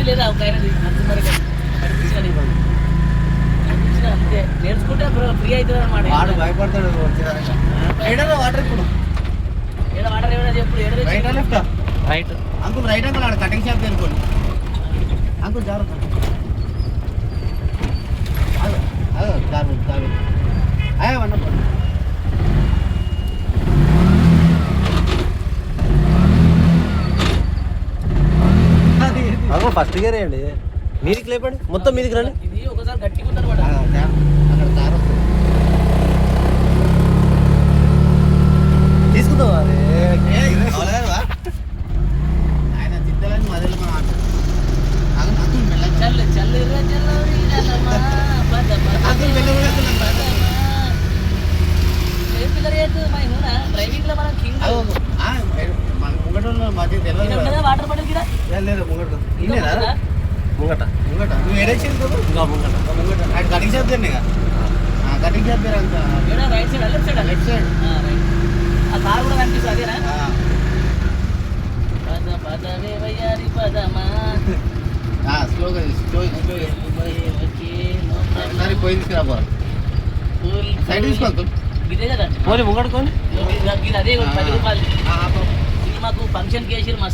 లేదా ఒక ఆయన మరి అంతే నేర్చుకుంటే ఫ్రీ అవుతుంది అనమాట. వాడు భయపడతాడు. ఏడో వాటర్ ఇప్పుడు ఏడ వాటర్ ఏమైనా చెప్పు. Right left right uncle right uncle ఆడ కటింగ్ షాప్ అనుకోండి అంకుల్ జాగ్రత్త. అగో ఫస్ట్ గేర్ వేయండి, మీదికి లేపండి, మొత్తం మీదికి రండి. ఇది ఒకసారి గట్టిగా ఉందన్నమాట. అక్కడ కార్ వస్తుంది తీసుకుందాం. అదే ఆయన తిద్దలని మొదలు అంకుల్ మెల్లగా చల్లు చల్లు అంకుల్ మెల్లగా డ్రైవింగ్ లో మనం కింగ్ మన ముంగట మధ్య తెలియదు. వాటర్ బాటిల్ కింద లేదు ముంగట ఇన్నేనా ముంగట ముంగట నువ్వు ఏడేసి ఇంకా ముంగట ముంగట ఆయన కటింగ్ షాప్ తిన్నా కటింగ్ షాప్ పేరు అంత right side left side left side right. ఆ కార్ కూడా కనిపిస్తుంది అదేనా? పద పదవే వయ్యారి పదమా స్లోగా ఒకసారి పోయి తీసుకురా సైడ్ తీసుకో అంకుల్. ఇదే కదా పోనీ ముంగడుకోని ఇది అదే 10 రూపాయలు సినిమాకు ఫంక్షన్ కేసి